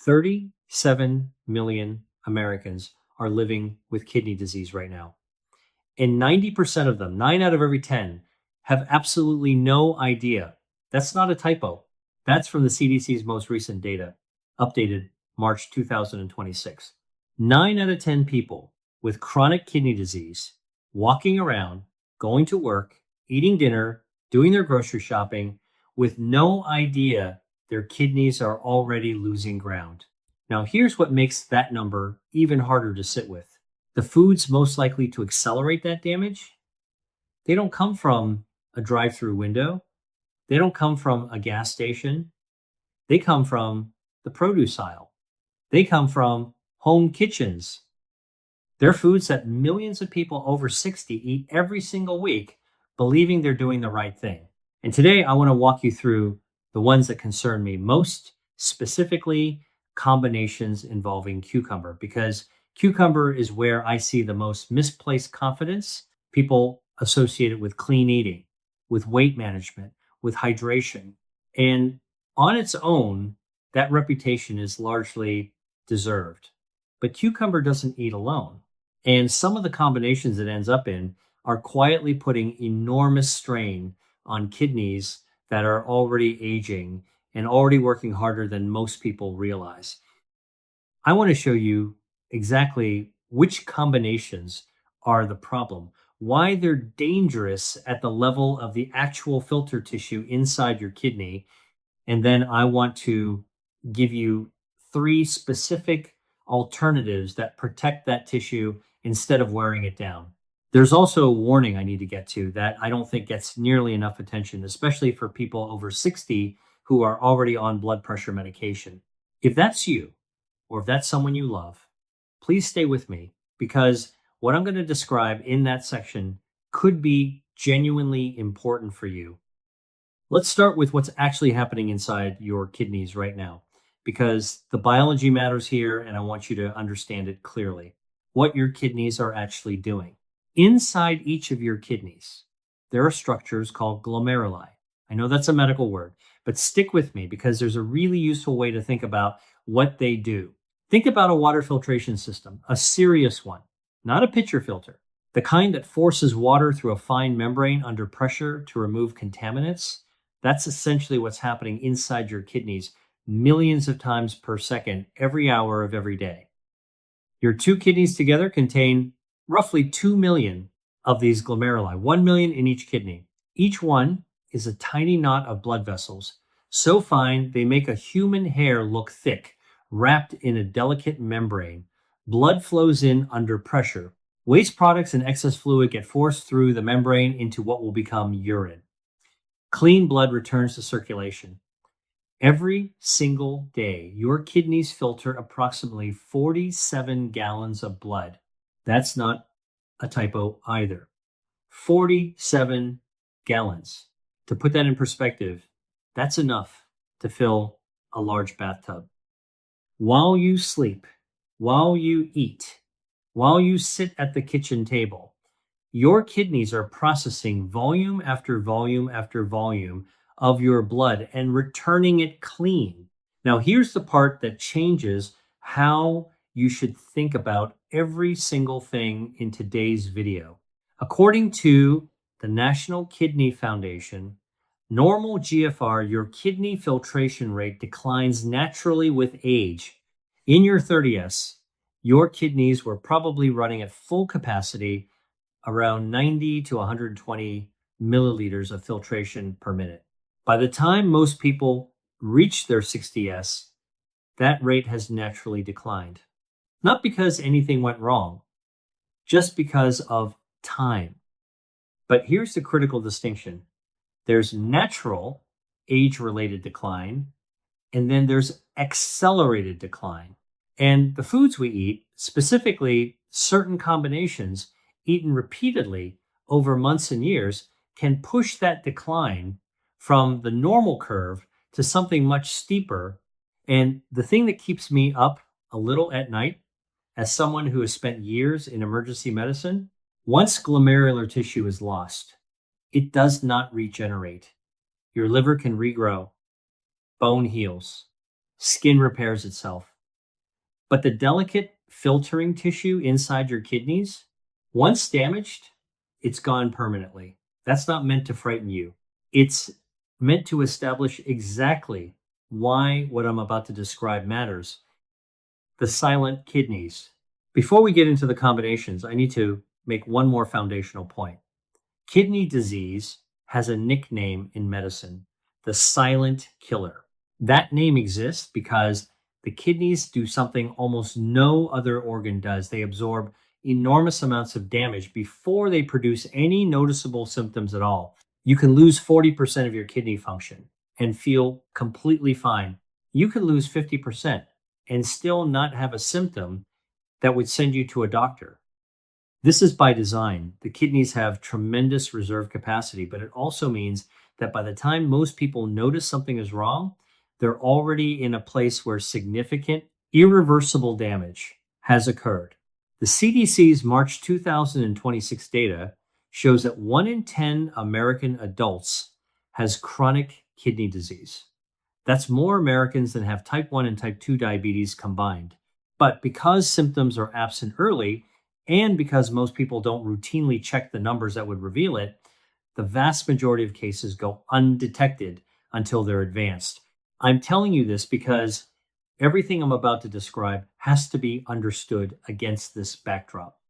37 million Americans are living with kidney disease right now. And 90% of them, 9 out of every 10, have absolutely no idea. That's not a typo. That's from the CDC's most recent data, updated March 2026. 9 out of 10 people with chronic kidney disease walking around, going to work, eating dinner, doing their grocery shopping with no idea their kidneys are already losing ground. Now, here's what makes that number even harder to sit with. The foods most likely to accelerate that damage, they don't come from a drive-through window. They don't come from a gas station. They come from the produce aisle. They come from home kitchens. They're foods that millions of people over 60 eat every single week, believing they're doing the right thing. And today I want to walk you through the ones that concern me most, specifically combinations involving cucumber, because cucumber is where I see the most misplaced confidence. People associate it with clean eating, with weight management, with hydration. And on its own, that reputation is largely deserved. But cucumber doesn't eat alone. And some of the combinations it ends up in are quietly putting enormous strain on kidneys that are already aging and already working harder than most people realize. I want to show you exactly which combinations are the problem, why they're dangerous at the level of the actual filter tissue inside your kidney. And then I want to give you 3 specific alternatives that protect that tissue instead of wearing it down. There's also a warning I need to get to that I don't think gets nearly enough attention, especially for people over 60 who are already on blood pressure medication. If that's you, or if that's someone you love, please stay with me, because what I'm going to describe in that section could be genuinely important for you. Let's start with what's actually happening inside your kidneys right now, because the biology matters here and I want you to understand it clearly. What your kidneys are actually doing. Inside each of your kidneys, there are structures called glomeruli. I know that's a medical word, but stick with me because there's a really useful way to think about what they do. Think about a water filtration system, a serious one, not a pitcher filter, the kind that forces water through a fine membrane under pressure to remove contaminants. That's essentially what's happening inside your kidneys millions of times per second, every hour of every day. Your 2 kidneys together contain roughly 2 million of these glomeruli, 1 million in each kidney. Each one is a tiny knot of blood vessels, so fine they make a human hair look thick, wrapped in a delicate membrane. Blood flows in under pressure. Waste products and excess fluid get forced through the membrane into what will become urine. Clean blood returns to circulation. Every single day, your kidneys filter approximately 47 gallons of blood. That's not a typo either. 47 gallons. To put that in perspective, that's enough to fill a large bathtub. While you sleep, while you eat, while you sit at the kitchen table, your kidneys are processing volume after volume after volume of your blood and returning it clean. Now, here's the part that changes how you should think about every single thing in today's video. According to the National Kidney Foundation, normal GFR, your kidney filtration rate declines naturally with age. In your 30s, your kidneys were probably running at full capacity, around 90 to 120 milliliters of filtration per minute. By the time most people reach their 60s, that rate has naturally declined. Not because anything went wrong, just because of time. But here's the critical distinction. There's natural age-related decline, and then there's accelerated decline. And the foods we eat, specifically certain combinations eaten repeatedly over months and years, can push that decline from the normal curve to something much steeper. And the thing that keeps me up a little at night, as someone who has spent years in emergency medicine, once glomerular tissue is lost, it does not regenerate. Your liver can regrow, bone heals, skin repairs itself, But the delicate filtering tissue inside your kidneys, once damaged, it's gone permanently. That's not meant to frighten you. It's meant to establish exactly why what I'm about to describe matters. The silent kidneys. Before we get into the combinations, I need to make one more foundational point. Kidney disease has a nickname in medicine, the silent killer. That name exists because the kidneys do something almost no other organ does. They absorb enormous amounts of damage before they produce any noticeable symptoms at all. You can lose 40% of your kidney function and feel completely fine. You can lose 50% and still not have a symptom that would send you to a doctor. This is by design. The kidneys have tremendous reserve capacity, but it also means that by the time most people notice something is wrong, they're already in a place where significant, irreversible damage has occurred. The CDC's March 2026 data shows that 1 in 10 American adults has chronic kidney disease. That's more Americans than have type 1 and type 2 diabetes combined. But because symptoms are absent early, and because most people don't routinely check the numbers that would reveal it, the vast majority of cases go undetected until they're advanced. I'm telling you this because everything I'm about to describe has to be understood against this backdrop.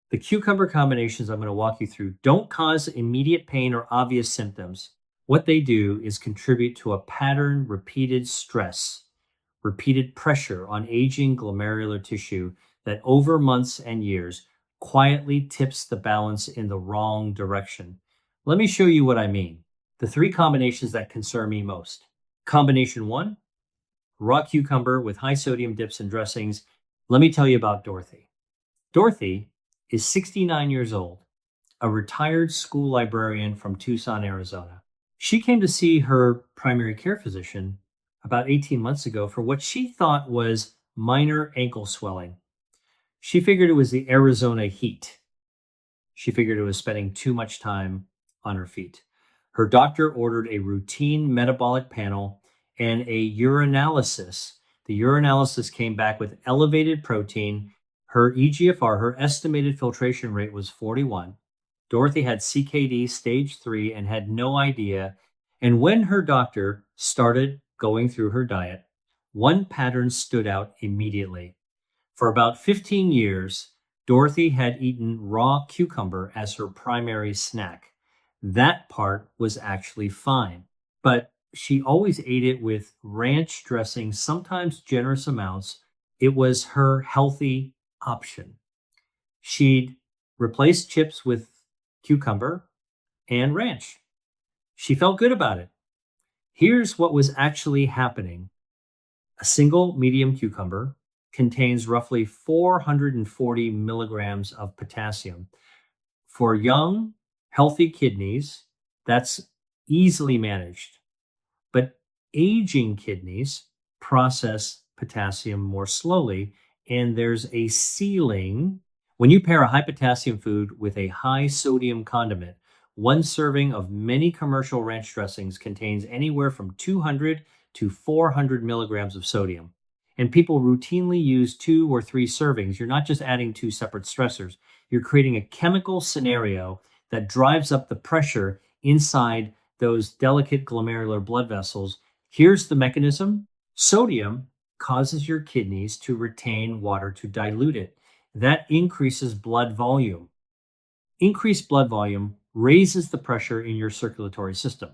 The cucumber combinations I'm going to walk you through don't cause immediate pain or obvious symptoms. What they do is contribute to a pattern repeated stress, repeated pressure on aging glomerular tissue that over months and years quietly tips the balance in the wrong direction. Let me show you what I mean. The 3 combinations that concern me most. Combination 1, raw cucumber with high sodium dips and dressings. Let me tell you about Dorothy. Dorothy is 69 years old, a retired school librarian from Tucson, Arizona. She came to see her primary care physician about 18 months ago for what she thought was minor ankle swelling. She figured it was the Arizona heat. She figured it was spending too much time on her feet. Her doctor ordered a routine metabolic panel and a urinalysis. The urinalysis came back with elevated protein. Her EGFR, her estimated filtration rate, was 41. Dorothy had CKD stage 3 and had no idea. And when her doctor started going through her diet, one pattern stood out immediately. For about 15 years, Dorothy had eaten raw cucumber as her primary snack. That part was actually fine, but she always ate it with ranch dressing, sometimes generous amounts. It was her healthy option. She'd replace chips with cucumber and ranch. She felt good about it. Here's what was actually happening. A single medium cucumber contains roughly 440 milligrams of potassium. For young, healthy kidneys, that's easily managed. But aging kidneys process potassium more slowly, and there's a ceiling. When you pair a high potassium food with a high sodium condiment, one serving of many commercial ranch dressings contains anywhere from 200 to 400 milligrams of sodium. And people routinely use 2 or 3 servings. You're not just adding 2 separate stressors. You're creating a chemical scenario that drives up the pressure inside those delicate glomerular blood vessels. Here's the mechanism. Sodium causes your kidneys to retain water to dilute it. That increases blood volume. Increased blood volume raises the pressure in your circulatory system.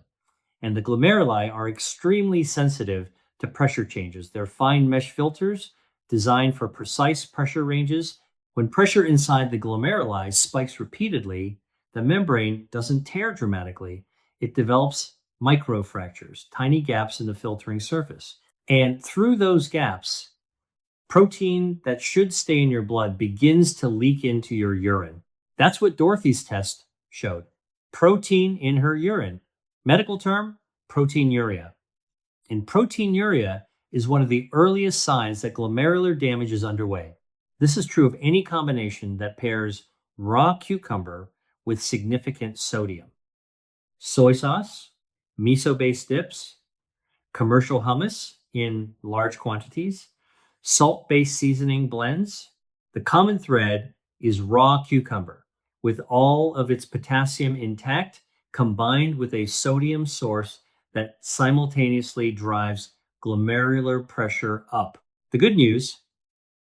And the glomeruli are extremely sensitive to pressure changes. They're fine mesh filters designed for precise pressure ranges. When pressure inside the glomeruli spikes repeatedly, the membrane doesn't tear dramatically. It develops microfractures, tiny gaps in the filtering surface. And through those gaps, protein that should stay in your blood begins to leak into your urine. That's what Dorothy's test showed. Protein in her urine. Medical term, proteinuria. And proteinuria is one of the earliest signs that glomerular damage is underway. This is true of any combination that pairs raw cucumber with significant sodium. Soy sauce, miso-based dips, commercial hummus in large quantities, Salt-based seasoning blends. The common thread is raw cucumber with all of its potassium intact, combined with a sodium source that simultaneously drives glomerular pressure up. The good news,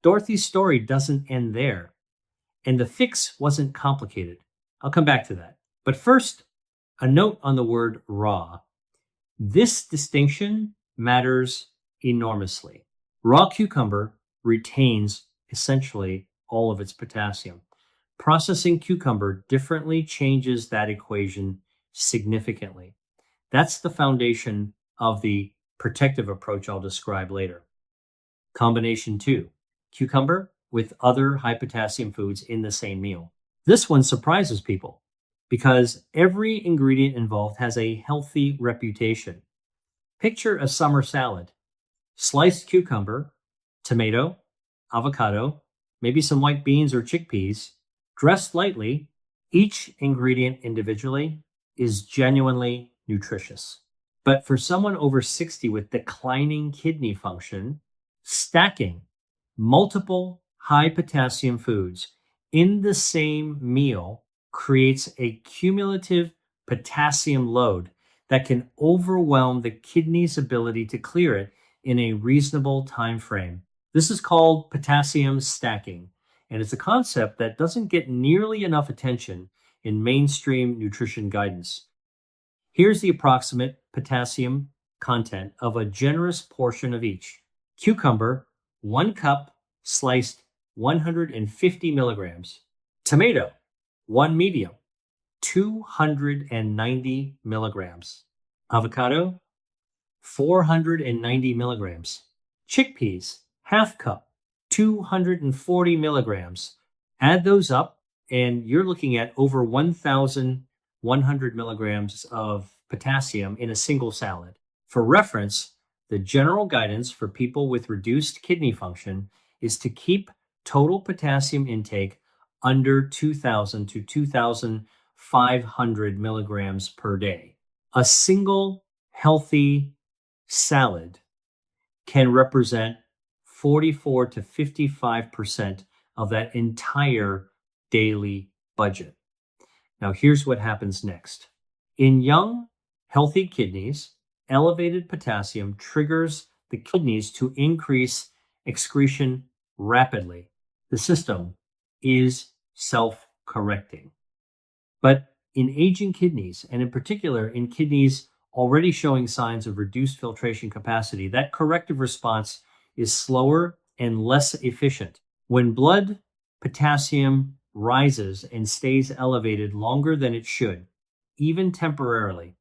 Dorothy's story doesn't end there, and the fix wasn't complicated. I'll come back to that. But first, a note on the word raw. This distinction matters enormously. Raw cucumber retains essentially all of its potassium. Processing cucumber differently changes that equation significantly. That's the foundation of the protective approach I'll describe later. Combination 2, cucumber with other high potassium foods in the same meal. This one surprises people because every ingredient involved has a healthy reputation. Picture a summer salad: sliced cucumber, tomato, avocado, maybe some white beans or chickpeas, dressed lightly. Each ingredient individually is genuinely nutritious. But for someone over 60 with declining kidney function, stacking multiple high potassium foods in the same meal creates a cumulative potassium load that can overwhelm the kidney's ability to clear it in a reasonable time frame. This is called potassium stacking, and it's a concept that doesn't get nearly enough attention in mainstream nutrition guidance. Here's the approximate potassium content of a generous portion of each. Cucumber, 1 cup, sliced 150 milligrams. Tomato, 1 medium, 290 milligrams. Avocado, 490 milligrams. Chickpeas, half cup, 240 milligrams. Add those up, and you're looking at over 1,100 milligrams of potassium in a single salad. For reference, the general guidance for people with reduced kidney function is to keep total potassium intake under 2,000 to 2,500 milligrams per day. A single healthy salad can represent 44 to 55% of that entire daily budget. Now, here's what happens next. In young, healthy kidneys, elevated potassium triggers the kidneys to increase excretion rapidly. The system is self-correcting. But in aging kidneys, and in particular in kidneys already showing signs of reduced filtration capacity, that corrective response is slower and less efficient. When blood potassium rises and stays elevated longer than it should, even temporarily,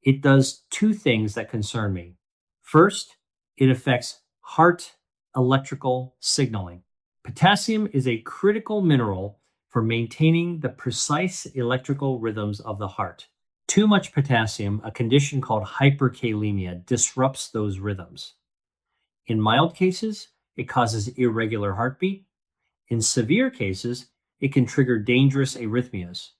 it does two things that concern me. First, it affects heart electrical signaling. Potassium is a critical mineral for maintaining the precise electrical rhythms of the heart. Too much potassium, a condition called hyperkalemia, disrupts those rhythms. In mild cases, it causes irregular heartbeat. In severe cases, it can trigger dangerous arrhythmias.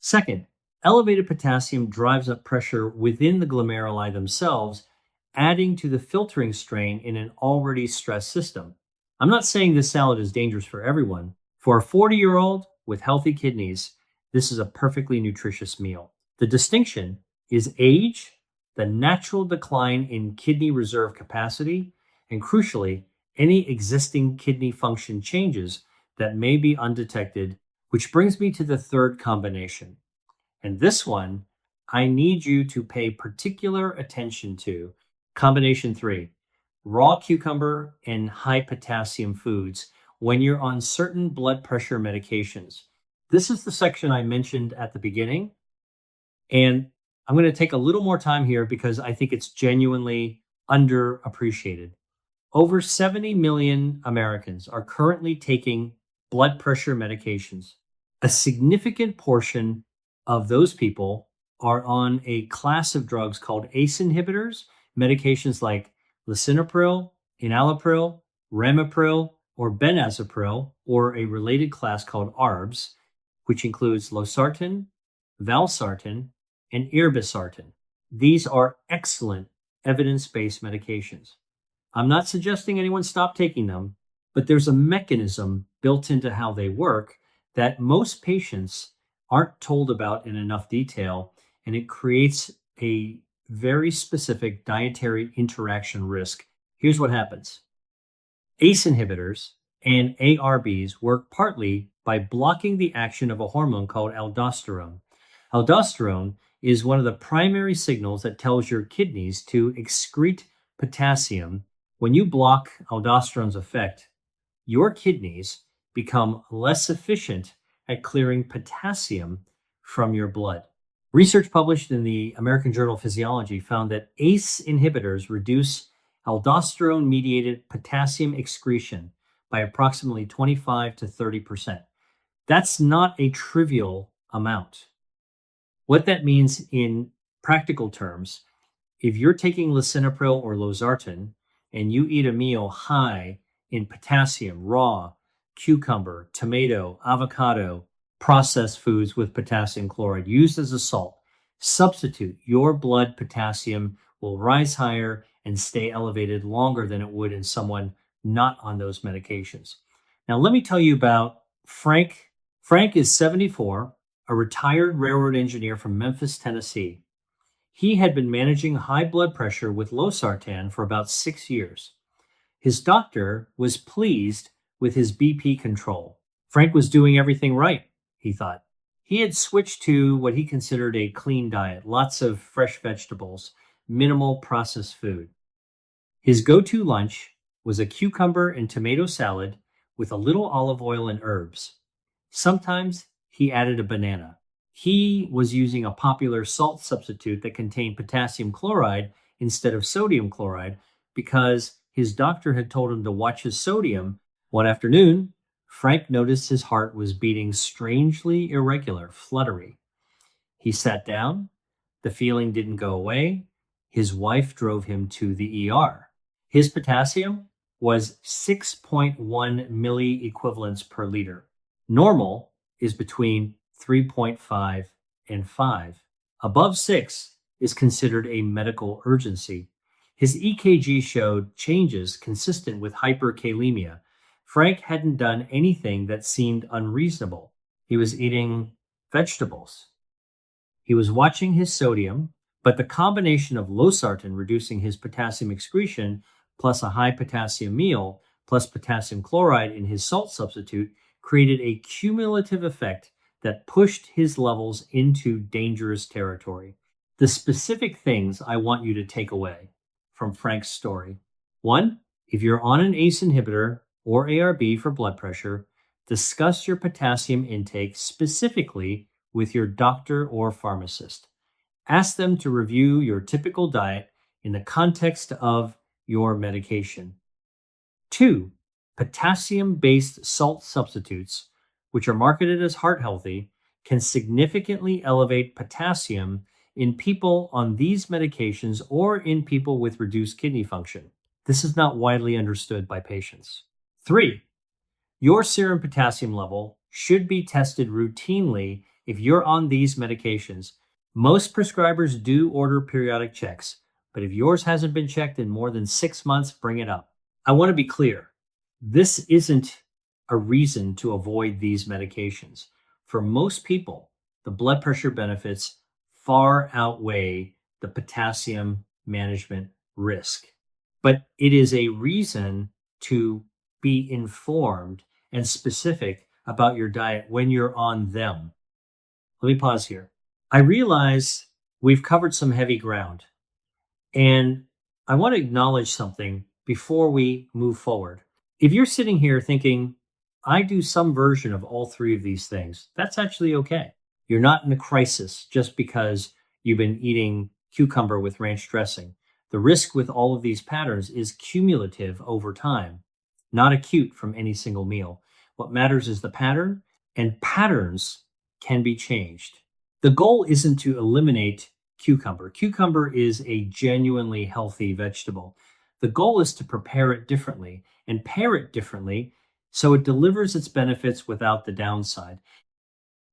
Second, elevated potassium drives up pressure within the glomeruli themselves, adding to the filtering strain in an already stressed system. I'm not saying this salad is dangerous for everyone. For a 40-year-old with healthy kidneys, this is a perfectly nutritious meal. The distinction is age, the natural decline in kidney reserve capacity, and crucially, any existing kidney function changes that may be undetected, which brings me to the third combination. And this one, I need you to pay particular attention to. Combination 3, raw cucumber and high potassium foods when you're on certain blood pressure medications. This is the section I mentioned at the beginning. And I'm going to take a little more time here because I think it's genuinely underappreciated. Over 70 million Americans are currently taking blood pressure medications. A significant portion of those people are on a class of drugs called ACE inhibitors, medications like lisinopril, enalapril, ramipril, or benazepril, or a related class called ARBs, which includes losartan, valsartan, and irbesartan. These are excellent evidence-based medications. I'm not suggesting anyone stop taking them, but there's a mechanism built into how they work that most patients aren't told about in enough detail, and it creates a very specific dietary interaction risk. Here's what happens. ACE inhibitors and ARBs work partly by blocking the action of a hormone called aldosterone. Aldosterone is one of the primary signals that tells your kidneys to excrete potassium. When you block aldosterone's effect, your kidneys become less efficient at clearing potassium from your blood. Research published in the American Journal of Physiology found that ACE inhibitors reduce aldosterone mediated potassium excretion by approximately 25 to 30%. That's not a trivial amount. What that means in practical terms, if you're taking lisinopril or losartan and you eat a meal high in potassium, raw, cucumber, tomato, avocado, processed foods with potassium chloride used as a salt, substitute, your blood potassium will rise higher and stay elevated longer than it would in someone not on those medications. Now, let me tell you about Frank. Frank is 74, a retired railroad engineer from Memphis, Tennessee. He had been managing high blood pressure with losartan for about 6 years. His doctor was pleased with his BP control. Frank was doing everything right, he thought. He had switched to what he considered a clean diet, lots of fresh vegetables, minimal processed food. His go-to lunch was a cucumber and tomato salad with a little olive oil and herbs. Sometimes he added a banana. He was using a popular salt substitute that contained potassium chloride instead of sodium chloride because his doctor had told him to watch his sodium. One afternoon, Frank noticed his heart was beating strangely irregular, fluttery. He sat down. The feeling didn't go away. His wife drove him to the ER. His potassium was 6.1 milliequivalents per liter. Normal is between 3.5 and 5. Above 6 is considered a medical urgency. His EKG showed changes consistent with hyperkalemia. Frank hadn't done anything that seemed unreasonable. He was eating vegetables. He was watching his sodium, but the combination of losartan reducing his potassium excretion plus a high potassium meal plus potassium chloride in his salt substitute created a cumulative effect that pushed his levels into dangerous territory. The specific things I want you to take away from Frank's story. 1, if you're on an ACE inhibitor or ARB for blood pressure, discuss your potassium intake specifically with your doctor or pharmacist. Ask them to review your typical diet in the context of your medication. 2, potassium-based salt substitutes, which are marketed as heart healthy, can significantly elevate potassium in people on these medications or in people with reduced kidney function. This is not widely understood by patients. 3, your serum potassium level should be tested routinely if you're on these medications. Most prescribers do order periodic checks, but if yours hasn't been checked in more than 6 months, bring it up. I want to be clear. This isn't a reason to avoid these medications. For most people, the blood pressure benefits far outweigh the potassium management risk. But it is a reason to be informed and specific about your diet when you're on them. Let me pause here. I realize we've covered some heavy ground, and I want to acknowledge something before we move forward. If you're sitting here thinking, I do some version of all three of these things, that's actually okay. You're not in a crisis just because you've been eating cucumber with ranch dressing. The risk with all of these patterns is cumulative over time, not acute from any single meal. What matters is the pattern, and patterns can be changed. The goal isn't to eliminate cucumber. Cucumber is a genuinely healthy vegetable. The goal is to prepare it differently and pair it differently so it delivers its benefits without the downside.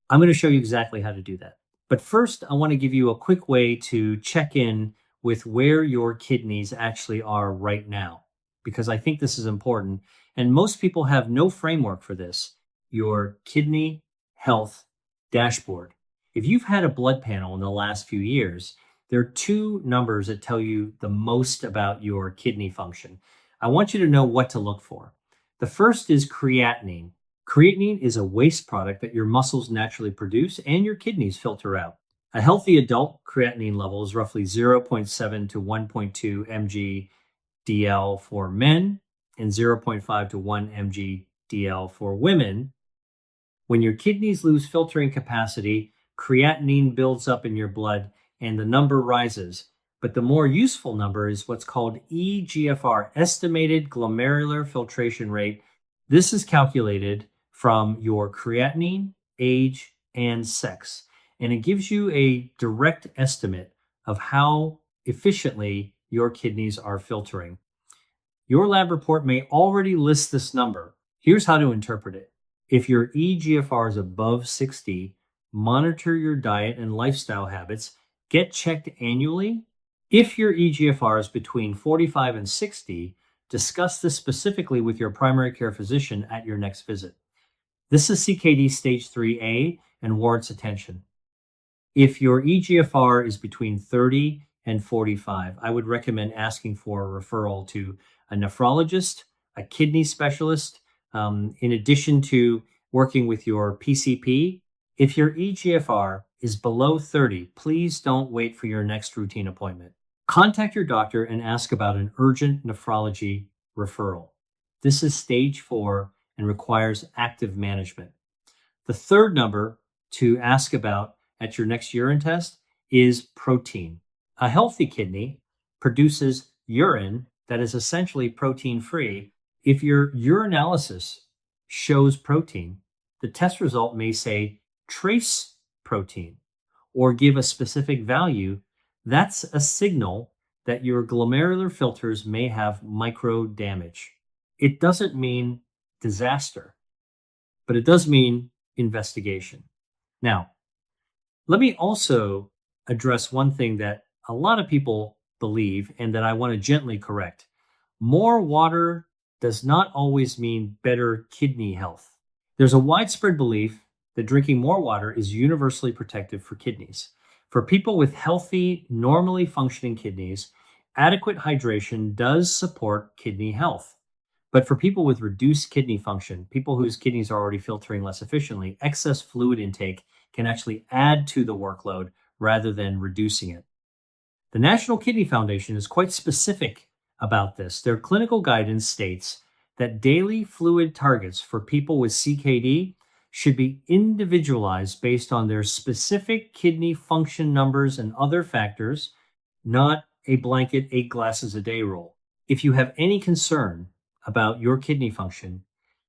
I'm going to show you exactly how to do that. But first, I want to give you a quick way to check in with where your kidneys actually are right now. because I think this is important. And most people have no framework for this. Your kidney health dashboard. If you've had a blood panel in the last few years, there are two numbers that tell you the most about your kidney function. I want you to know what to look for. The first is creatinine. Creatinine is a waste product that your muscles naturally produce and your kidneys filter out. A healthy adult creatinine level is roughly 0.7 to 1.2 mg DL for men and 0.5 to 1 mg DL for women. When your kidneys lose filtering capacity, creatinine builds up in your blood and the number rises. But the more useful number is what's called eGFR, estimated glomerular filtration rate. This is calculated from your creatinine, age, and sex. And it gives you a direct estimate of how efficiently your kidneys are filtering. Your lab report may already list this number. Here's how to interpret it. If your eGFR is above 60, monitor your diet and lifestyle habits. Get checked annually. If your eGFR is between 45 and 60, discuss this specifically with your primary care physician at your next visit. This is CKD stage 3A and warrants attention. If your eGFR is between 30 and 45, I would recommend asking for a referral to a nephrologist, a kidney specialist, in addition to working with your PCP. If your eGFR is below 30, please don't wait for your next routine appointment. Contact your doctor and ask about an urgent nephrology referral. This is stage 4 and requires active management. The third number to ask about at your next urine test is protein. A healthy kidney produces urine that is essentially protein-free. If your urinalysis shows protein, the test result may say trace protein or give a specific value. That's a signal that your glomerular filters may have micro damage. It doesn't mean disaster, but it does mean investigation. Now, let me also address one thing that a lot of people believe and that I want to gently correct. More water does not always mean better kidney health. There's a widespread belief that drinking more water is universally protective for kidneys. For people with healthy, normally functioning kidneys, adequate hydration does support kidney health. But for people with reduced kidney function, people whose kidneys are already filtering less efficiently, excess fluid intake can actually add to the workload rather than reducing it. The National Kidney Foundation is quite specific about this. Their clinical guidance states that daily fluid targets for people with CKD should be individualized based on their specific kidney function numbers and other factors, not a blanket 8 glasses a day rule. If you have any concern about your kidney function,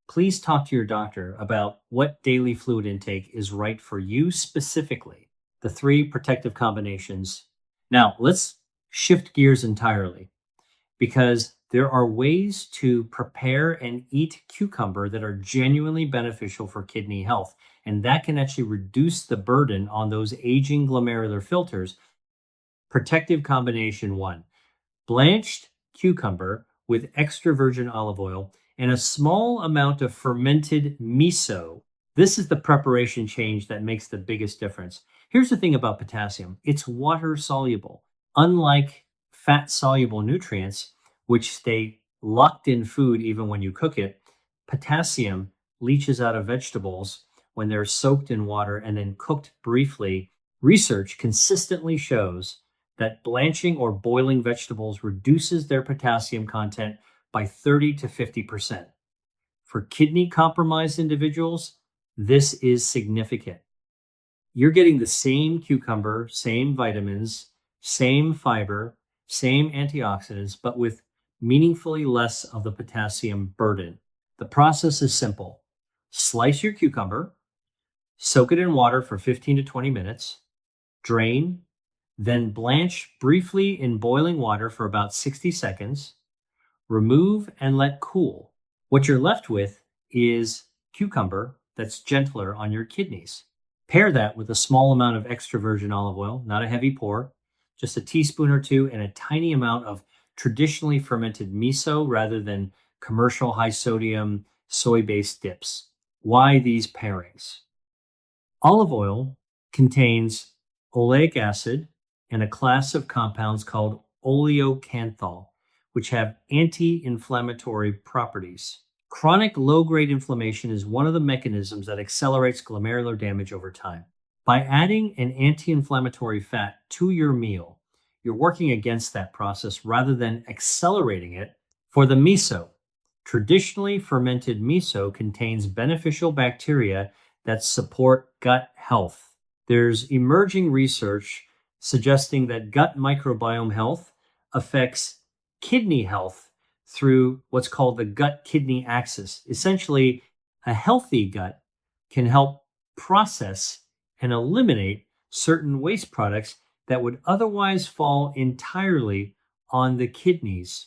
please talk to your doctor about what daily fluid intake is right for you specifically, the 3 protective combinations. Now, let's shift gears entirely because there are ways to prepare and eat cucumber that are genuinely beneficial for kidney health, and that can actually reduce the burden on those aging glomerular filters. Protective combination 1, blanched cucumber with extra virgin olive oil and a small amount of fermented miso. This is the preparation change that makes the biggest difference. Here's the thing about potassium. It's water soluble. Unlike fat soluble nutrients, which stay locked in food even when you cook it, potassium leaches out of vegetables when they're soaked in water and then cooked briefly. Research consistently shows that blanching or boiling vegetables reduces their potassium content by 30 to 50%. For kidney compromised individuals, this is significant. You're getting the same cucumber, same vitamins, same fiber, same antioxidants, but with meaningfully less of the potassium burden. The process is simple. Slice your cucumber, soak it in water for 15 to 20 minutes, drain, then blanch briefly in boiling water for about 60 seconds, remove and let cool. What you're left with is cucumber that's gentler on your kidneys. Pair that with a small amount of extra virgin olive oil, not a heavy pour, just a teaspoon or 2, and a tiny amount of traditionally fermented miso rather than commercial high sodium soy based dips. Why these pairings? Olive oil contains oleic acid and a class of compounds called oleocanthal, which have anti inflammatory properties. Chronic low grade inflammation is one of the mechanisms that accelerates glomerular damage over time. By adding an anti inflammatory fat to your meal, you're working against that process rather than accelerating it. For the miso, traditionally fermented miso contains beneficial bacteria that support gut health. There's emerging research suggesting that gut microbiome health affects kidney health through what's called the gut kidney axis. Essentially, a healthy gut can help process and eliminate certain waste products that would otherwise fall entirely on the kidneys.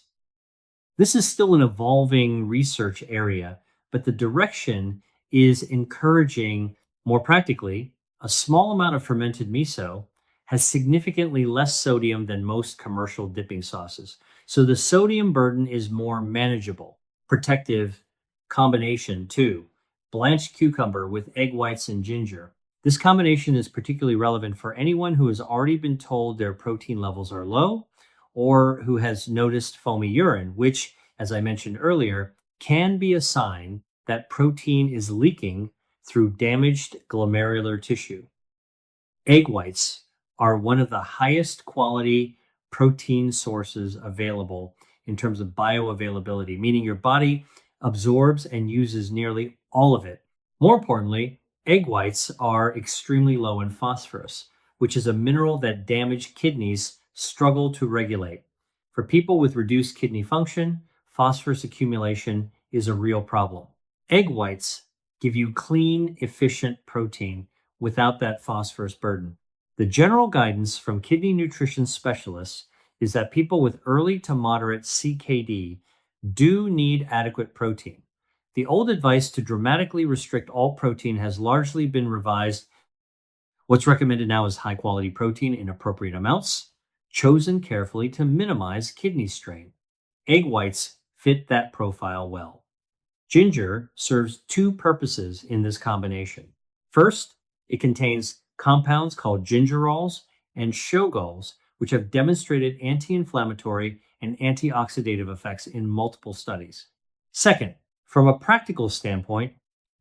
This is still an evolving research area, but the direction is encouraging. More practically, a small amount of fermented miso has significantly less sodium than most commercial dipping sauces. So the sodium burden is more manageable. Protective combination two, blanched cucumber with egg whites and ginger. This combination is particularly relevant for anyone who has already been told their protein levels are low or who has noticed foamy urine, which, as I mentioned earlier, can be a sign that protein is leaking through damaged glomerular tissue. Egg whites are one of the highest quality protein sources available in terms of bioavailability, meaning your body absorbs and uses nearly all of it. More importantly, egg whites are extremely low in phosphorus, which is a mineral that damaged kidneys struggle to regulate. For people with reduced kidney function, phosphorus accumulation is a real problem. Egg whites give you clean, efficient protein without that phosphorus burden. The general guidance from kidney nutrition specialists is that people with early to moderate CKD do need adequate protein. The old advice to dramatically restrict all protein has largely been revised. What's recommended now is high quality protein in appropriate amounts, chosen carefully to minimize kidney strain. Egg whites fit that profile well. Ginger serves two purposes in this combination. First, it contains compounds called gingerols and shogols, which have demonstrated anti-inflammatory and antioxidative effects in multiple studies. Second, from a practical standpoint,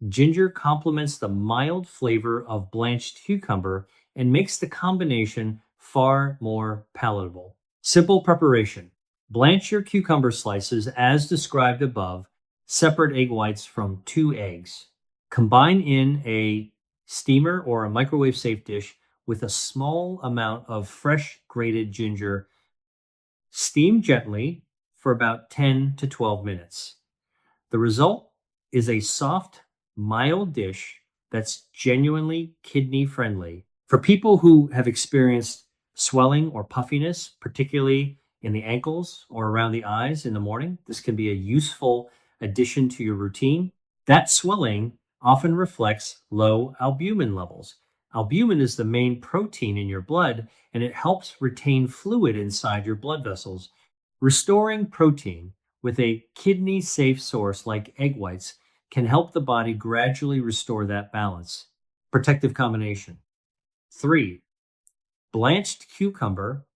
ginger complements the mild flavor of blanched cucumber and makes the combination far more palatable. Simple preparation. Blanch your cucumber slices as described above. Separate egg whites from 2 eggs. Combine in a steamer or a microwave safe dish with a small amount of fresh grated ginger. Steam gently for about 10 to 12 minutes. The result is a soft, mild dish that's genuinely kidney friendly. For people who have experienced swelling or puffiness, particularly in the ankles or around the eyes in the morning, this can be a useful addition to your routine. That swelling often reflects low albumin levels. Albumin is the main protein in your blood, and it helps retain fluid inside your blood vessels. Restoring protein with a kidney-safe source like egg whites can help the body gradually restore that balance. Protective combination. 3, blanched cucumber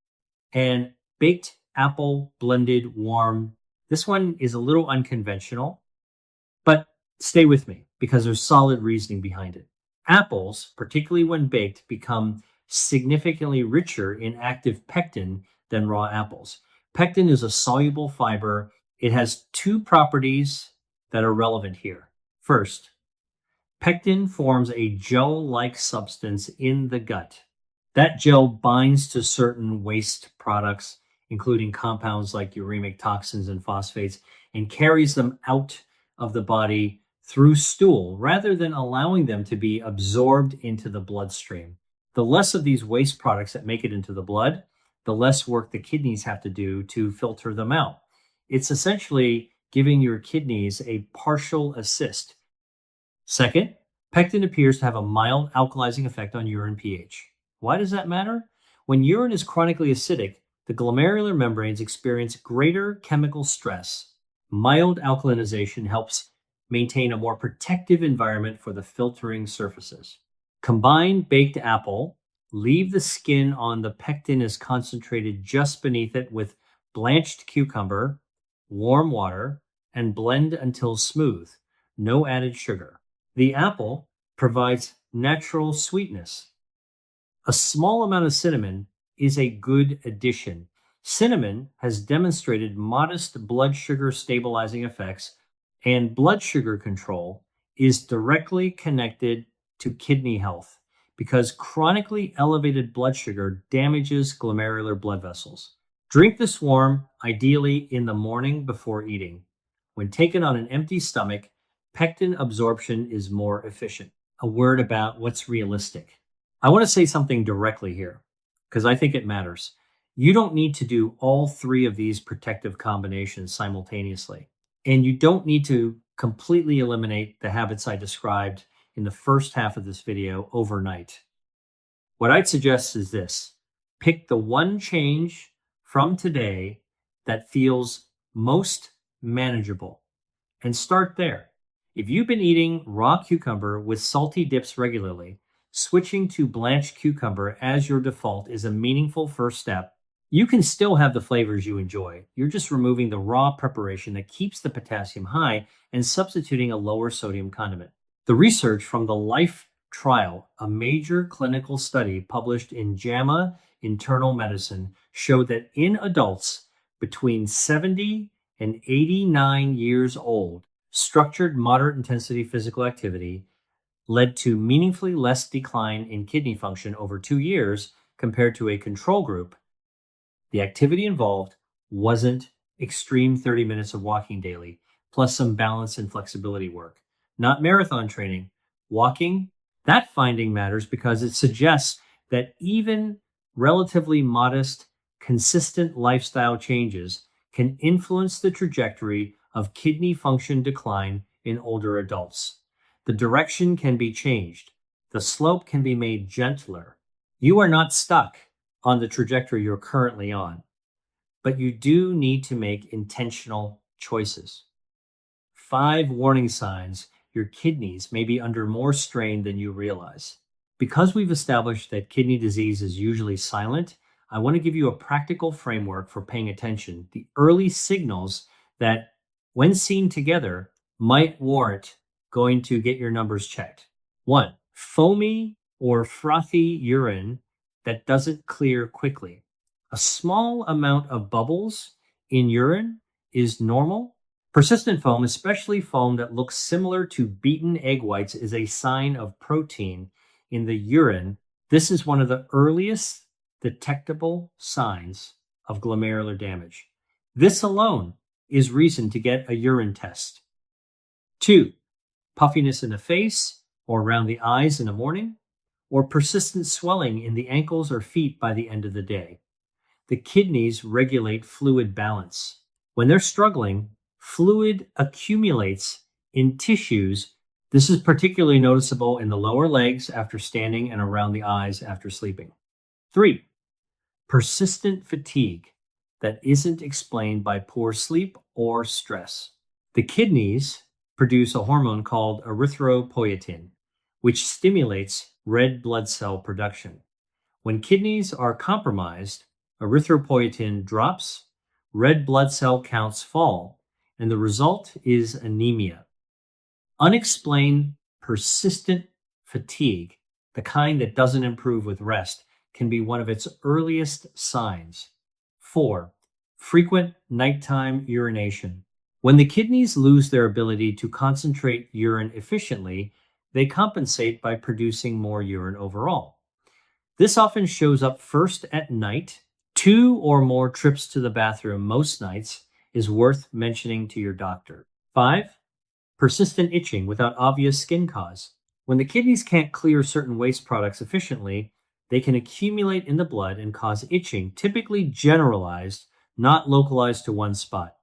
and baked apple blended warm. This one is a little unconventional, but stay with me because there's solid reasoning behind it. Apples, particularly when baked, become significantly richer in active pectin than raw apples. Pectin is a soluble fiber. It has 2 properties that are relevant here. First, pectin forms a gel-like substance in the gut. That gel binds to certain waste products, including compounds like uremic toxins and phosphates, and carries them out of the body through stool rather than allowing them to be absorbed into the bloodstream. The less of these waste products that make it into the blood, the less work the kidneys have to do to filter them out. It's essentially giving your kidneys a partial assist. Second, pectin appears to have a mild alkalizing effect on urine pH. Why does that matter? When urine is chronically acidic, The glomerular membranes experience greater chemical stress. Mild alkalinization helps maintain a more protective environment for the filtering surfaces. Combine baked apple, leave the skin on the pectin is concentrated just beneath it with blanched cucumber, warm water, and blend until smooth. No added sugar. The apple provides natural sweetness. A small amount of cinnamon is a good addition. Cinnamon has demonstrated modest blood sugar stabilizing effects, and blood sugar control is directly connected to kidney health because chronically elevated blood sugar damages glomerular blood vessels. Drink this warm, ideally in the morning before eating. When taken on an empty stomach, pectin absorption is more efficient. A word about what's realistic. I want to say something directly here because I think it matters. You don't need to do all three of these protective combinations simultaneously. And you don't need to completely eliminate the habits I described in the first half of this video overnight. What I'd suggest is this. Pick the one change from today that feels most manageable and start there. If you've been eating raw cucumber with salty dips regularly, switching to blanched cucumber as your default is a meaningful first step. You can still have the flavors you enjoy. You're just removing the raw preparation that keeps the potassium high and substituting a lower sodium condiment. The research from the LIFE trial, a major clinical study published in JAMA Internal Medicine, showed that in adults between 70 and 89 years old, structured moderate intensity physical activity led to meaningfully less decline in kidney function over 2 years compared to a control group. The activity involved wasn't extreme 30 minutes of walking daily, plus some balance and flexibility work, not marathon training. Walking, that finding matters because it suggests that even relatively modest, consistent lifestyle changes can influence the trajectory of kidney function decline in older adults. The direction can be changed. The slope can be made gentler. You are not stuck on the trajectory you're currently on, but you do need to make intentional choices. 5 warning signs your kidneys may be under more strain than you realize. Because we've established that kidney disease is usually silent, I want to give you a practical framework for paying attention. The early signals that, when seen together, might warrant going to get your numbers checked. 1, foamy or frothy urine that doesn't clear quickly. A small amount of bubbles in urine is normal. Persistent foam, especially foam that looks similar to beaten egg whites, is a sign of protein in the urine. This is one of the earliest detectable signs of glomerular damage. This alone is reason to get a urine test. 2, puffiness in the face or around the eyes in the morning, or persistent swelling in the ankles or feet by the end of the day. The kidneys regulate fluid balance. When they're struggling, fluid accumulates in tissues. This is particularly noticeable in the lower legs after standing and around the eyes after sleeping. 3, persistent fatigue that isn't explained by poor sleep or stress. The kidneys produce a hormone called erythropoietin, which stimulates red blood cell production. When kidneys are compromised, erythropoietin drops, red blood cell counts fall, and the result is anemia. Unexplained persistent fatigue, the kind that doesn't improve with rest, can be one of its earliest signs. 4, frequent nighttime urination. When the kidneys lose their ability to concentrate urine efficiently, they compensate by producing more urine overall. This often shows up first at night. 2 or more trips to the bathroom most nights is worth mentioning to your doctor. 5, persistent itching without obvious skin cause. When the kidneys can't clear certain waste products efficiently, they can accumulate in the blood and cause itching, typically generalized, not localized to one spot.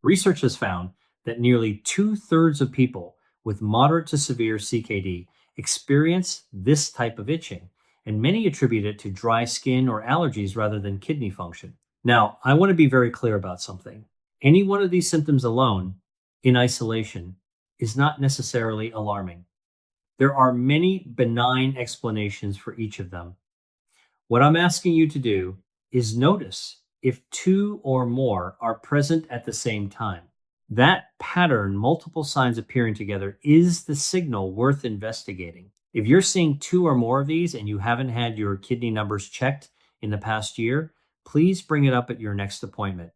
Research has found that nearly 2/3 of people with moderate to severe CKD experience this type of itching, and many attribute it to dry skin or allergies rather than kidney function. Now, I want to be very clear about something. Any one of these symptoms alone, in isolation, is not necessarily alarming. There are many benign explanations for each of them. What I'm asking you to do is notice if two or more are present at the same time. That pattern, multiple signs appearing together, is the signal worth investigating. If you're seeing two or more of these and you haven't had your kidney numbers checked in the past year, please bring it up at your next appointment.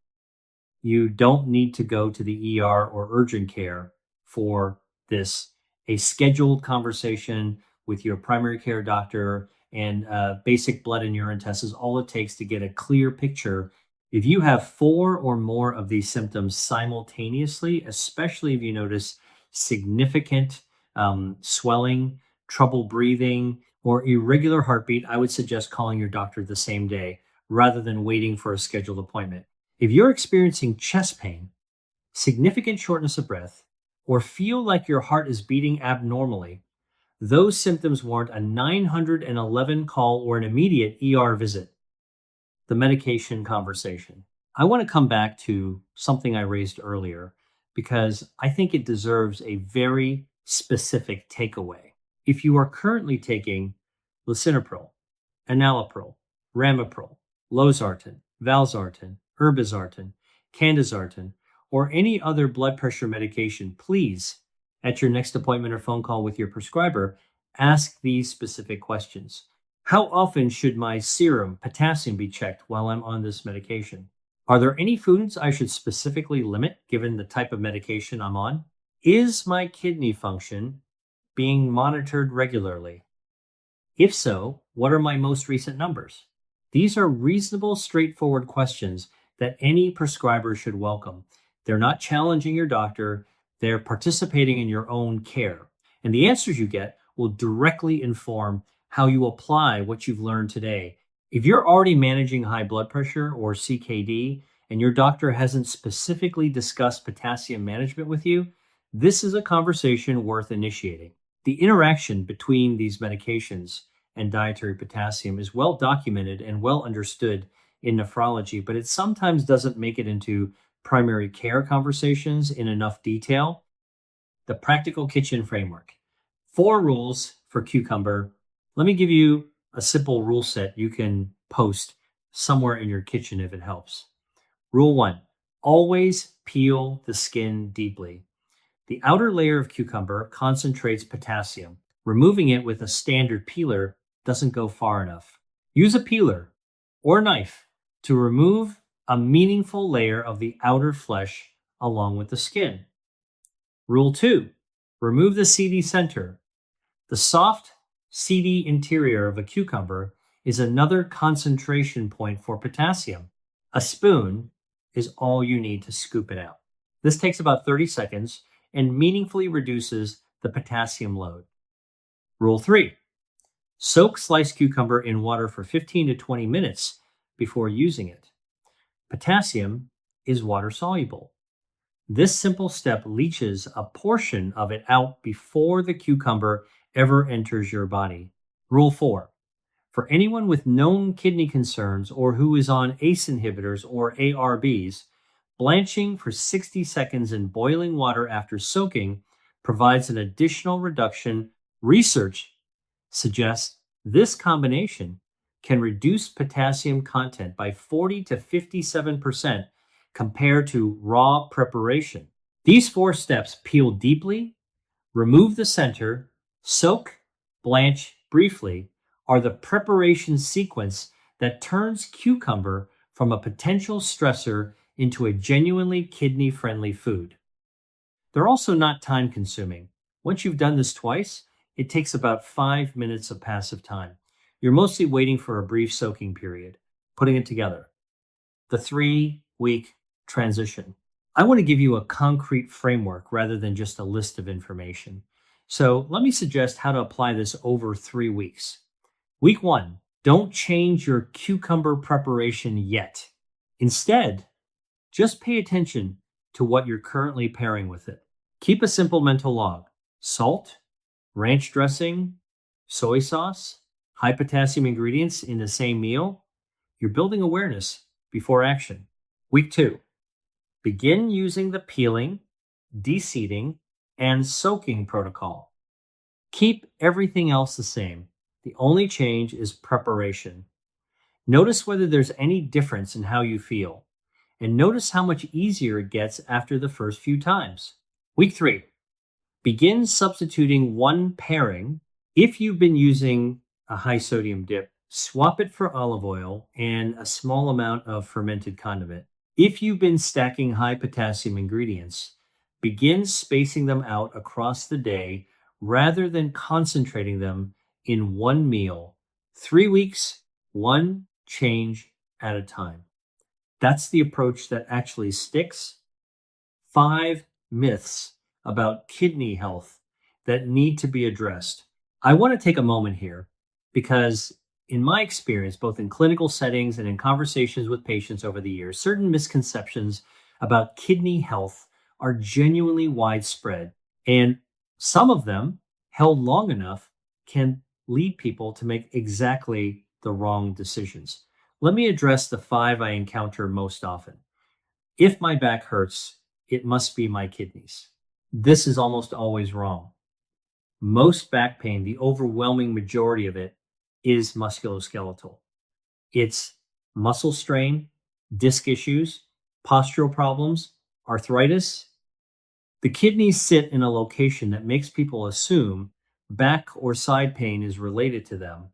You don't need to go to the ER or urgent care for this. A scheduled conversation with your primary care doctor and basic blood and urine tests is all it takes to get a clear picture. If you have four or more of these symptoms simultaneously, especially if you notice significant swelling, trouble breathing, or irregular heartbeat, I would suggest calling your doctor the same day rather than waiting for a scheduled appointment. If you're experiencing chest pain, significant shortness of breath, or feel like your heart is beating abnormally, those symptoms warrant a 911 call or an immediate ER visit. The medication conversation. I want to come back to something I raised earlier because I think it deserves a very specific takeaway. If you are currently taking lisinopril, enalapril, ramipril, losartan, valsartan, irbesartan, candesartan, or any other blood pressure medication, please, at your next appointment or phone call with your prescriber, ask these specific questions. How often should my serum potassium be checked while I'm on this medication? Are there any foods I should specifically limit given the type of medication I'm on? Is my kidney function being monitored regularly? If so, what are my most recent numbers? These are reasonable, straightforward questions that any prescriber should welcome. They're not challenging your doctor, they're participating in your own care. And the answers you get will directly inform how you apply what you've learned today. If you're already managing high blood pressure or CKD and your doctor hasn't specifically discussed potassium management with you, this is a conversation worth initiating. The interaction between these medications and dietary potassium is well documented and well understood in nephrology, but it sometimes doesn't make it into primary care conversations in enough detail. The Practical Kitchen Framework. 4 rules for cucumber. Let me give you a simple rule set you can post somewhere in your kitchen if it helps. Rule 1, always peel the skin deeply. The outer layer of cucumber concentrates potassium. Removing it with a standard peeler doesn't go far enough. Use a peeler or knife to remove a meaningful layer of the outer flesh along with the skin. Rule 2, remove the seedy center. The soft, seedy interior of a cucumber is another concentration point for potassium. A spoon is all you need to scoop it out. This takes about 30 seconds and meaningfully reduces the potassium load. Rule 3, soak sliced cucumber in water for 15 to 20 minutes before using it. Potassium is water soluble. This simple step leaches a portion of it out before the cucumber ever enters your body. Rule 4, for anyone with known kidney concerns or who is on ACE inhibitors or ARBs, blanching for 60 seconds in boiling water after soaking provides an additional reduction. Research suggests this combination can reduce potassium content by 40 to 57% compared to raw preparation. These 4 steps, peel deeply, remove the center, soak, blanch briefly, are the preparation sequence that turns cucumber from a potential stressor into a genuinely kidney-friendly food. They're also not time-consuming. Once you've done this twice, it takes about 5 minutes of passive time. You're mostly waiting for a brief soaking period, putting it together. The 3-week transition. I want to give you a concrete framework rather than just a list of information. So let me suggest how to apply this over 3 weeks. Week 1, don't change your cucumber preparation yet. Instead, just pay attention to what you're currently pairing with it. Keep a simple mental log: salt, ranch dressing, soy sauce, high potassium ingredients in the same meal, you're building awareness before action. Week 2, begin using the peeling, deseeding, and soaking protocol. Keep everything else the same. The only change is preparation. Notice whether there's any difference in how you feel, and notice how much easier it gets after the first few times. Week 3, begin substituting one pairing. If you've been using a high sodium dip, swap it for olive oil and a small amount of fermented condiment. If you've been stacking high potassium ingredients, begin spacing them out across the day rather than concentrating them in one meal. 3 weeks, one change at a time. That's the approach that actually sticks. 5 myths about kidney health that need to be addressed. I want to take a moment here because, in my experience, both in clinical settings and in conversations with patients over the years, certain misconceptions about kidney health are genuinely widespread. And some of them, held long enough, can lead people to make exactly the wrong decisions. Let me address the 5 I encounter most often. If my back hurts, it must be my kidneys. This is almost always wrong. Most back pain, the overwhelming majority of it, is musculoskeletal. It's muscle strain, disc issues, postural problems, arthritis. The kidneys sit in a location that makes people assume back or side pain is related to them,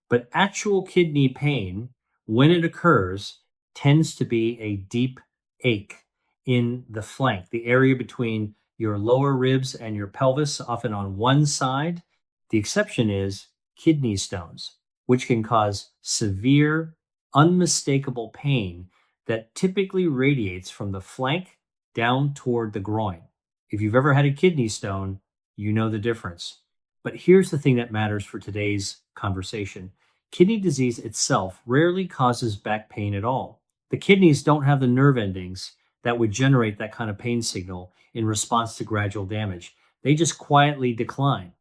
but actual kidney pain, when it occurs, tends to be a deep ache in the flank, the area between your lower ribs and your pelvis, often on one side. The exception is kidney stones, which can cause severe, unmistakable pain that typically radiates from the flank down toward the groin. If you've ever had a kidney stone, you know the difference. But here's the thing that matters for today's conversation. Kidney disease itself rarely causes back pain at all. The kidneys don't have the nerve endings that would generate that kind of pain signal in response to gradual damage. They just quietly decline,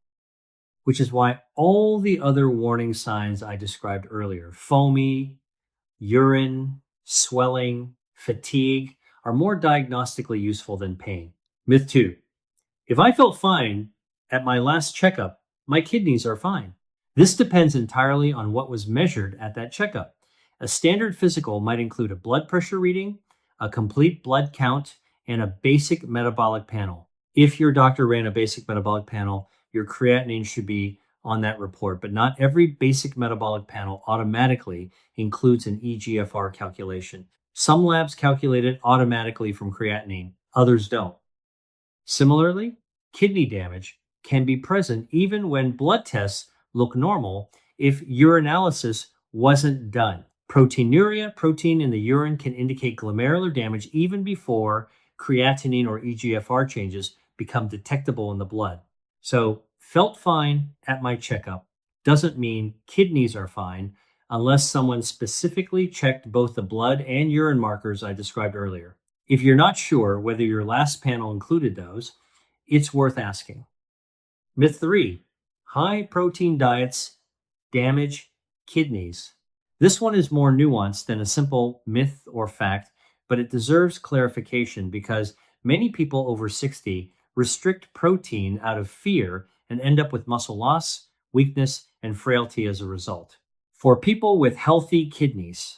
which is why all the other warning signs I described earlier, foamy, urine, swelling, fatigue, are more diagnostically useful than pain. Myth 2, if I felt fine at my last checkup, my kidneys are fine. This depends entirely on what was measured at that checkup. A standard physical might include a blood pressure reading, a complete blood count, and a basic metabolic panel. If your doctor ran a basic metabolic panel, your creatinine should be on that report, but not every basic metabolic panel automatically includes an eGFR calculation. Some labs calculate it automatically from creatinine, others don't. Similarly, kidney damage can be present even when blood tests look normal if urinalysis wasn't done. Proteinuria, protein in the urine, can indicate glomerular damage even before creatinine or eGFR changes become detectable in the blood. So, felt fine at my checkup doesn't mean kidneys are fine unless someone specifically checked both the blood and urine markers I described earlier. If you're not sure whether your last panel included those, it's worth asking. Myth 3, high protein diets damage kidneys. This one is more nuanced than a simple myth or fact, but it deserves clarification because many people over 60 restrict protein out of fear and end up with muscle loss, weakness, and frailty as a result. For people with healthy kidneys,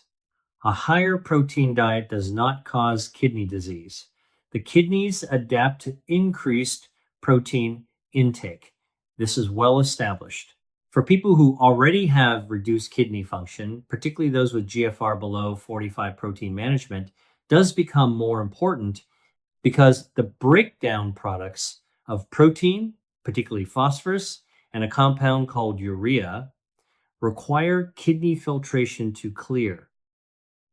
a higher protein diet does not cause kidney disease. The kidneys adapt to increased protein intake. This is well established. For people who already have reduced kidney function, particularly those with GFR below 45, protein management does become more important because the breakdown products of protein, particularly phosphorus, and a compound called urea, require kidney filtration to clear.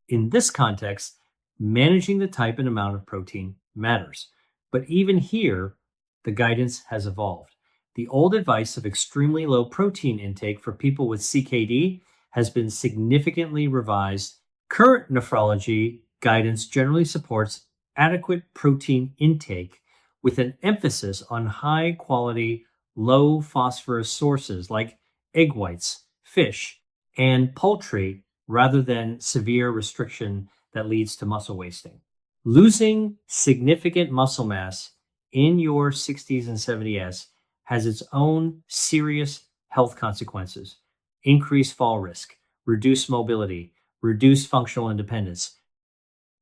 In this context, managing the type and amount of protein matters. But even here, the guidance has evolved. The old advice of extremely low protein intake for people with CKD has been significantly revised. Current nephrology guidance generally supports adequate protein intake with an emphasis on high quality, low phosphorus sources like egg whites, fish, and poultry rather than severe restriction that leads to muscle wasting. Losing significant muscle mass in your 60s and 70s has its own serious health consequences: increased fall risk, reduced mobility, reduced functional independence.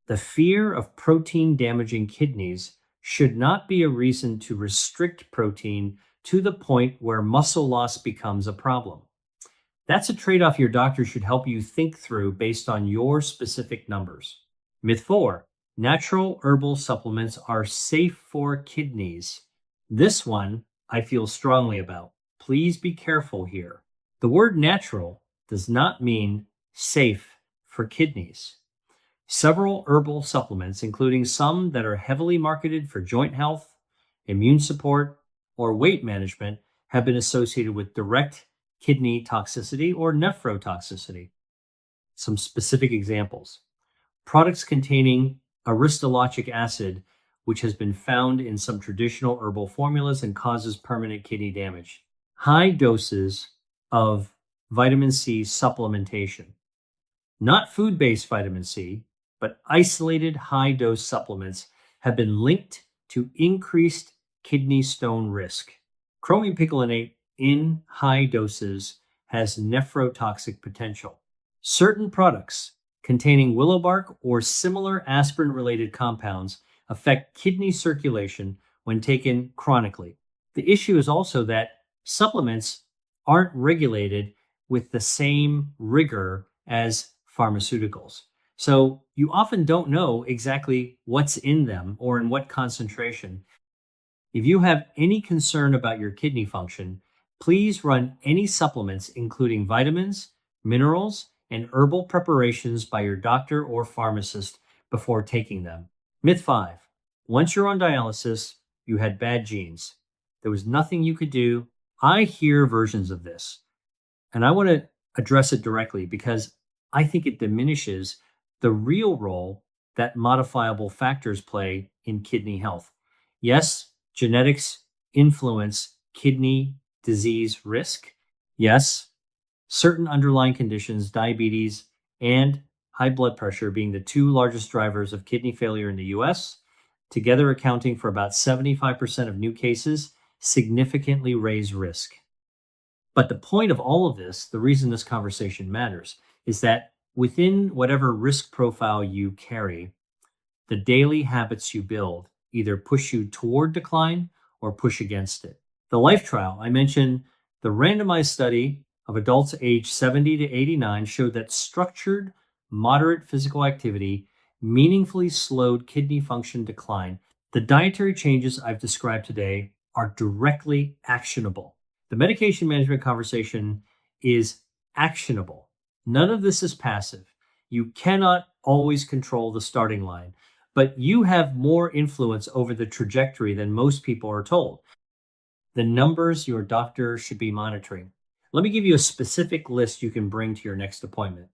The fear of protein damaging kidneys should not be a reason to restrict protein to the point where muscle loss becomes a problem. That's a trade off your doctor should help you think through based on your specific numbers. Myth 4: natural herbal supplements are safe for kidneys. This one I feel strongly about. Please be careful here. The word natural does not mean safe for kidneys. Several herbal supplements, including some that are heavily marketed for joint health, immune support, or weight management, have been associated with direct kidney toxicity or nephrotoxicity. Some specific examples: products containing aristolochic acid, which has been found in some traditional herbal formulas and causes permanent kidney damage. High doses of vitamin C supplementation. Not food-based vitamin C, but isolated high-dose supplements have been linked to increased kidney stone risk. Chromium picolinate in high doses has nephrotoxic potential. Certain products containing willow bark or similar aspirin-related compounds affect kidney circulation when taken chronically. The issue is also that supplements aren't regulated with the same rigor as pharmaceuticals. So you often don't know exactly what's in them or in what concentration. If you have any concern about your kidney function, please run any supplements, including vitamins, minerals, and herbal preparations by your doctor or pharmacist before taking them. Myth 5: once you're on dialysis, you had bad genes. There was nothing you could do. I hear versions of this, and I want to address it directly because I think it diminishes the real role that modifiable factors play in kidney health. Yes, genetics influence kidney disease risk. Yes, certain underlying conditions, diabetes and high blood pressure being the two largest drivers of kidney failure in the US, together accounting for about 75% of new cases, significantly raise risk. But the point of all of this, the reason this conversation matters, is that within whatever risk profile you carry, the daily habits you build either push you toward decline or push against it. The LIFE trial, I mentioned the randomized study of adults aged 70 to 89 showed that structured, moderate physical activity meaningfully slowed kidney function decline. The dietary changes I've described today are directly actionable. The medication management conversation is actionable. None of this is passive. You cannot always control the starting line, but you have more influence over the trajectory than most people are told. The numbers your doctor should be monitoring. Let me give you a specific list you can bring to your next appointment,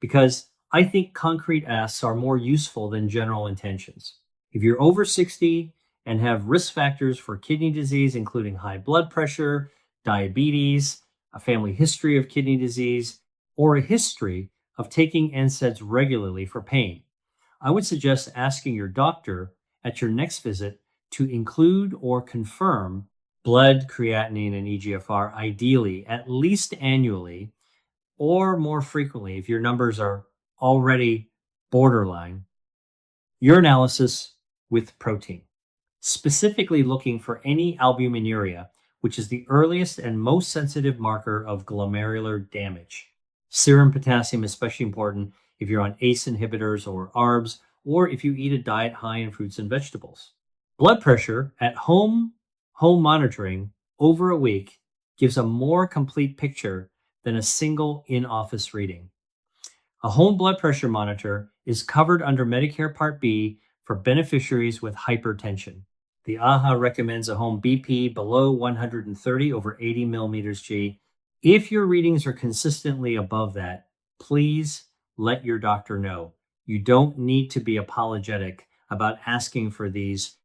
because I think concrete asks are more useful than general intentions. If you're over 60 and have risk factors for kidney disease, including high blood pressure, diabetes, a family history of kidney disease, or a history of taking NSAIDs regularly for pain, I would suggest asking your doctor at your next visit to include or confirm blood creatinine and EGFR, ideally at least annually or more frequently if your numbers are already borderline. Urinalysis with protein, specifically looking for any albuminuria, which is the earliest and most sensitive marker of glomerular damage. Serum potassium is especially important if you're on ACE inhibitors or ARBs, or if you eat a diet high in fruits and vegetables. Blood pressure at home monitoring over a week gives a more complete picture than a single in-office reading. A home blood pressure monitor is covered under Medicare Part B for beneficiaries with hypertension. The AHA recommends a home BP below 130 over 80 millimeters G. If your readings are consistently above that, please let your doctor know. You don't need to be apologetic about asking for these.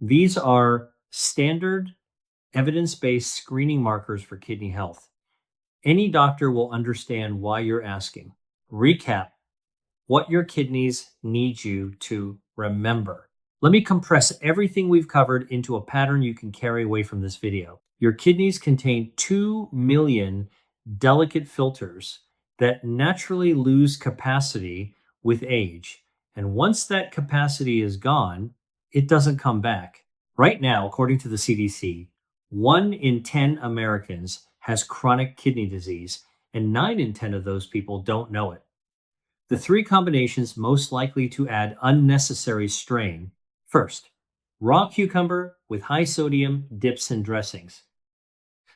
These are standard evidence-based screening markers for kidney health. Any doctor will understand why you're asking. Recap what your kidneys need you to remember. Let me compress everything we've covered into a pattern you can carry away from this video. Your kidneys contain 2 million delicate filters that naturally lose capacity with age. And once that capacity is gone, it doesn't come back. Right now, according to the CDC, 1 in 10 Americans has chronic kidney disease, and 9 in 10 of those people don't know it. The 3 combinations most likely to add unnecessary strain. First, raw cucumber with high sodium dips and dressings.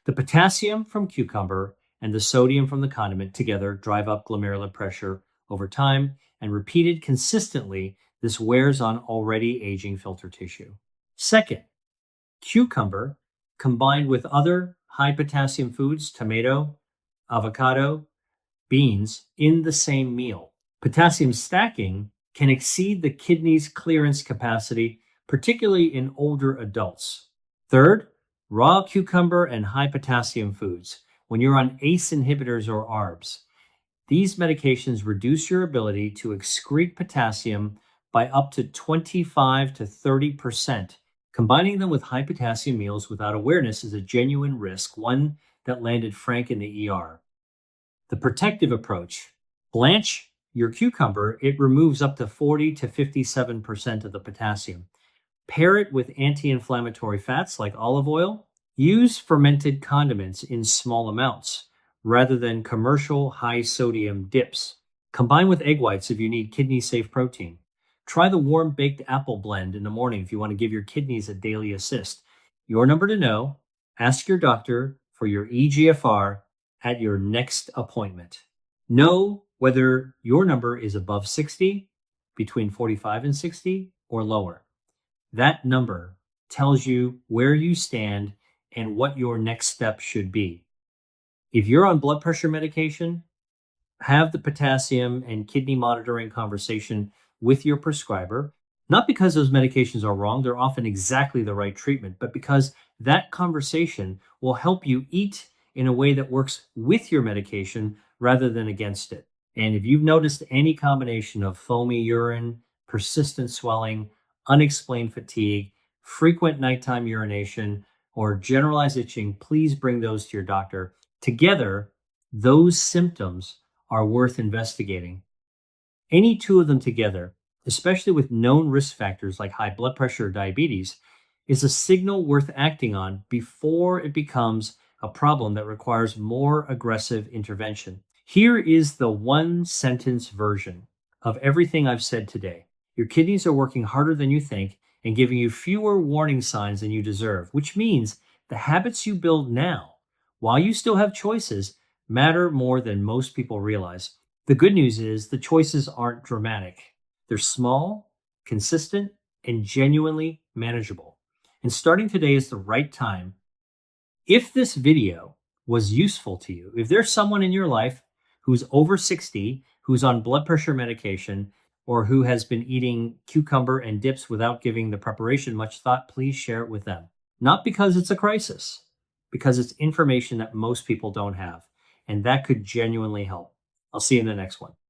The potassium from cucumber and the sodium from the condiment together drive up glomerular pressure over time, and repeated consistently, this wears on already aging filter tissue. Second, cucumber combined with other high potassium foods, tomato, avocado, beans, in the same meal. Potassium stacking can exceed the kidney's clearance capacity, particularly in older adults. Third, raw cucumber and high potassium foods. When you're on ACE inhibitors or ARBs, these medications reduce your ability to excrete potassium by up to 25 to 30%. Combining them with high potassium meals without awareness is a genuine risk, one that landed Frank in the ER. The protective approach. Blanch your cucumber, it removes up to 40 to 57% of the potassium. Pair it with anti-inflammatory fats like olive oil. Use fermented condiments in small amounts rather than commercial high-sodium dips. Combine with egg whites if you need kidney-safe protein. Try the warm baked apple blend in the morning if you want to give your kidneys a daily assist. Your number to know, ask your doctor for your EGFR at your next appointment. Know whether your number is above 60, between 45 and 60, or lower. That number tells you where you stand and what your next step should be. If you're on blood pressure medication, have the potassium and kidney monitoring conversation with your prescriber, not because those medications are wrong, they're often exactly the right treatment, but because that conversation will help you eat in a way that works with your medication rather than against it. And if you've noticed any combination of foamy urine, persistent swelling, unexplained fatigue, frequent nighttime urination, or generalized itching, please bring those to your doctor. Together, those symptoms are worth investigating. Any 2 of them together, especially with known risk factors like high blood pressure or diabetes, is a signal worth acting on before it becomes a problem that requires more aggressive intervention. Here is the 1-sentence version of everything I've said today. Your kidneys are working harder than you think and giving you fewer warning signs than you deserve, which means the habits you build now, while you still have choices, matter more than most people realize. The good news is the choices aren't dramatic. They're small, consistent, and genuinely manageable. And starting today is the right time. If this video was useful to you, if there's someone in your life who's over 60, who's on blood pressure medication, or who has been eating cucumber and dips without giving the preparation much thought, please share it with them. Not because it's a crisis, because it's information that most people don't have. And that could genuinely help. I'll see you in the next one.